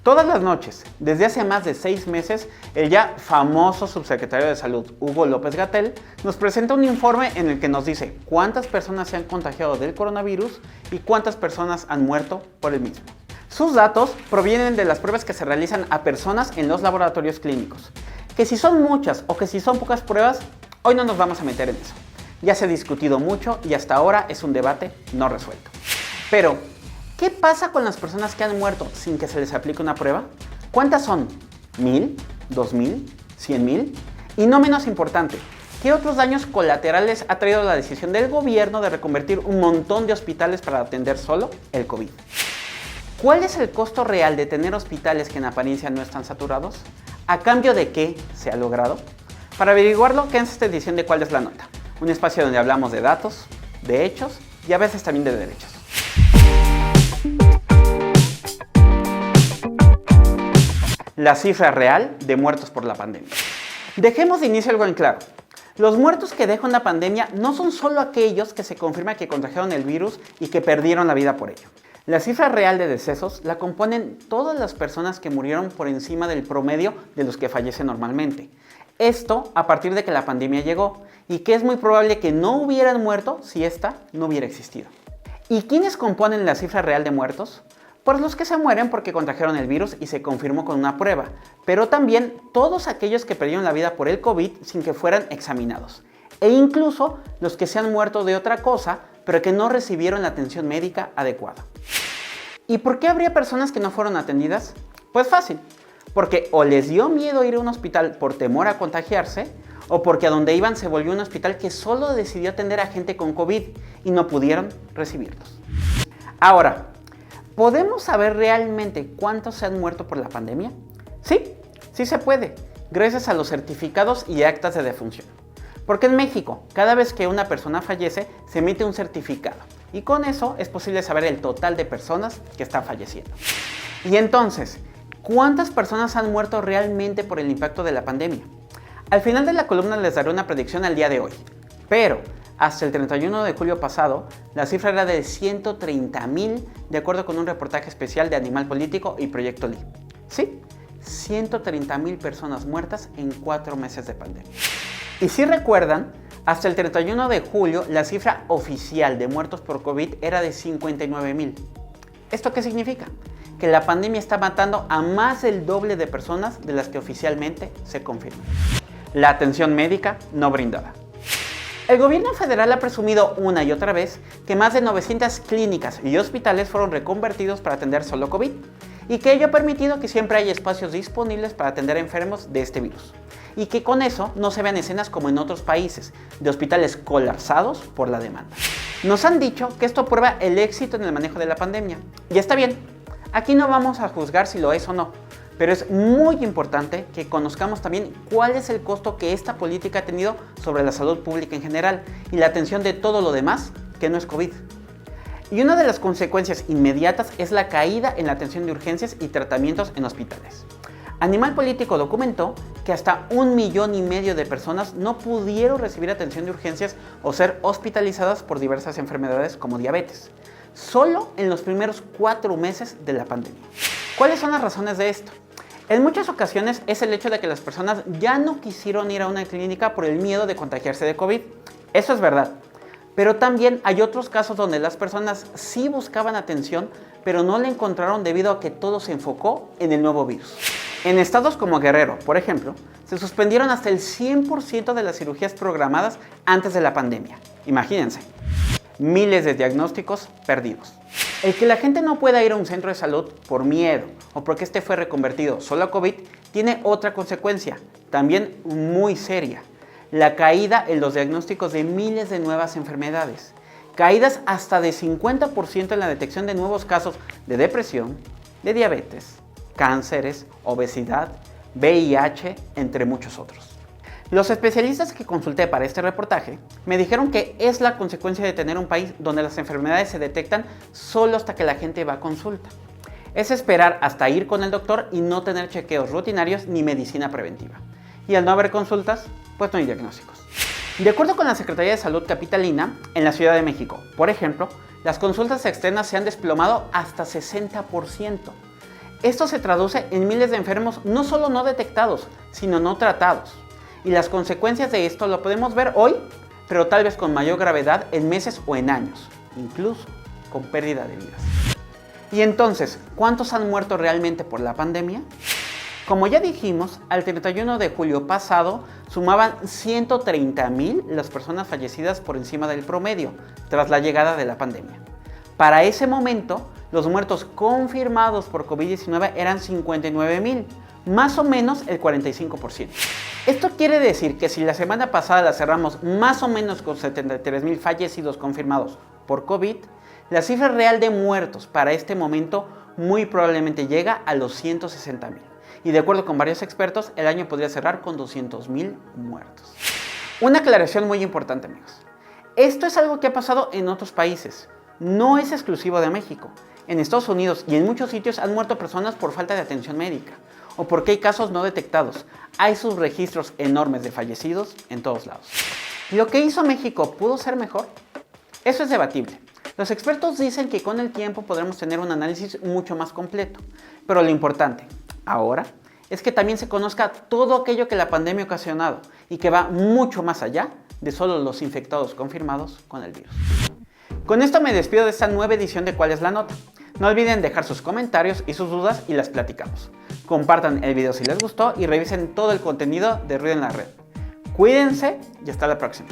Todas las noches, desde hace más de 6 meses, el ya famoso subsecretario de Salud, Hugo López-Gatell, nos presenta un informe en el que nos dice cuántas personas se han contagiado del coronavirus y cuántas personas han muerto por el mismo. Sus datos provienen de las pruebas que se realizan a personas en los laboratorios clínicos. Que si son muchas o que si son pocas pruebas, hoy no nos vamos a meter en eso. Ya se ha discutido mucho y hasta ahora es un debate no resuelto. Pero, ¿qué pasa con las personas que han muerto sin que se les aplique una prueba? ¿Cuántas son? ¿1000? ¿2000? ¿100,000? Y no menos importante, ¿qué otros daños colaterales ha traído la decisión del gobierno de reconvertir un montón de hospitales para atender solo el COVID? ¿Cuál es el costo real de tener hospitales que en apariencia no están saturados? ¿A cambio de qué se ha logrado? Para averiguarlo, quédense esta edición de ¿Cuál es la nota? Un espacio donde hablamos de datos, de hechos y a veces también de derechos. La cifra real de muertos por la pandemia. Dejemos de inicio algo en claro. Los muertos que deja una pandemia no son solo aquellos que se confirma que contrajeron el virus y que perdieron la vida por ello. La cifra real de decesos la componen todas las personas que murieron por encima del promedio de los que fallecen normalmente. Esto a partir de que la pandemia llegó y que es muy probable que no hubieran muerto si esta no hubiera existido. ¿Y quiénes componen la cifra real de muertos? Pues los que se mueren porque contrajeron el virus y se confirmó con una prueba, pero también todos aquellos que perdieron la vida por el COVID sin que fueran examinados, e incluso los que se han muerto de otra cosa, pero que no recibieron la atención médica adecuada. ¿Y por qué habría personas que no fueron atendidas? Pues fácil, porque o les dio miedo ir a un hospital por temor a contagiarse, o porque a donde iban se volvió un hospital que solo decidió atender a gente con COVID y no pudieron recibirlos. Ahora, ¿podemos saber realmente cuántos se han muerto por la pandemia? Sí, sí se puede, gracias a los certificados y actas de defunción. Porque en México, cada vez que una persona fallece, se emite un certificado. Y con eso es posible saber el total de personas que están falleciendo. Y entonces, ¿cuántas personas han muerto realmente por el impacto de la pandemia? Al final de la columna les daré una predicción al día de hoy. Pero hasta el 31 de julio pasado, la cifra era de 130,000, de acuerdo con un reportaje especial de Animal Político y Proyecto Li. Sí, 130,000 personas muertas en 4 meses de pandemia. Y si recuerdan, hasta el 31 de julio la cifra oficial de muertos por COVID era de 59,000. ¿Esto qué significa? Que la pandemia está matando a más del doble de personas de las que oficialmente se confirma. La atención médica no brindada. El gobierno federal ha presumido una y otra vez que más de 900 clínicas y hospitales fueron reconvertidos para atender solo COVID y que ello ha permitido que siempre haya espacios disponibles para atender a enfermos de este virus y que con eso no se vean escenas como en otros países, de hospitales colapsados por la demanda. Nos han dicho que esto prueba el éxito en el manejo de la pandemia y está bien, aquí no vamos a juzgar si lo es o no. Pero es muy importante que conozcamos también cuál es el costo que esta política ha tenido sobre la salud pública en general y la atención de todo lo demás que no es COVID. Y una de las consecuencias inmediatas es la caída en la atención de urgencias y tratamientos en hospitales. Animal Político documentó que hasta 1,5 millones de personas no pudieron recibir atención de urgencias o ser hospitalizadas por diversas enfermedades como diabetes, solo en los primeros 4 meses de la pandemia. ¿Cuáles son las razones de esto? En muchas ocasiones es el hecho de que las personas ya no quisieron ir a una clínica por el miedo de contagiarse de COVID. Eso es verdad. Pero también hay otros casos donde las personas sí buscaban atención, pero no la encontraron debido a que todo se enfocó en el nuevo virus. En estados como Guerrero, por ejemplo, se suspendieron hasta el 100% de las cirugías programadas antes de la pandemia. Imagínense, miles de diagnósticos perdidos. El que la gente no pueda ir a un centro de salud por miedo o porque este fue reconvertido solo a COVID tiene otra consecuencia, también muy seria: la caída en los diagnósticos de miles de nuevas enfermedades, caídas hasta de 50% en la detección de nuevos casos de depresión, de diabetes, cánceres, obesidad, VIH, entre muchos otros. Los especialistas que consulté para este reportaje me dijeron que es la consecuencia de tener un país donde las enfermedades se detectan solo hasta que la gente va a consulta. Es esperar hasta ir con el doctor y no tener chequeos rutinarios ni medicina preventiva. Y al no haber consultas, pues no hay diagnósticos. De acuerdo con la Secretaría de Salud Capitalina, en la Ciudad de México, por ejemplo, las consultas externas se han desplomado hasta 60%. Esto se traduce en miles de enfermos no solo no detectados, sino no tratados. Y las consecuencias de esto lo podemos ver hoy, pero tal vez con mayor gravedad en meses o en años, incluso con pérdida de vidas. Y entonces, ¿cuántos han muerto realmente por la pandemia? Como ya dijimos, al 31 de julio pasado sumaban 130,000 las personas fallecidas por encima del promedio tras la llegada de la pandemia. Para ese momento, los muertos confirmados por COVID-19 eran 59,000, más o menos el 45%. Esto quiere decir que si la semana pasada la cerramos más o menos con 73,000 fallecidos confirmados por COVID, la cifra real de muertos para este momento muy probablemente llega a los 160,000. Y de acuerdo con varios expertos, el año podría cerrar con 200,000 muertos. Una aclaración muy importante, amigos. Esto es algo que ha pasado en otros países. No es exclusivo de México. En Estados Unidos y en muchos sitios han muerto personas por falta de atención médica o porque hay casos no detectados. Hay subregistros enormes de fallecidos en todos lados. ¿Lo que hizo México pudo ser mejor? Eso es debatible. Los expertos dicen que con el tiempo podremos tener un análisis mucho más completo, pero lo importante ahora es que también se conozca todo aquello que la pandemia ha ocasionado y que va mucho más allá de solo los infectados confirmados con el virus. Con esto me despido de esta nueva edición de ¿Cuál es la nota? No olviden dejar sus comentarios y sus dudas y las platicamos. Compartan el video si les gustó y revisen todo el contenido de Ruido en la Red. Cuídense y hasta la próxima.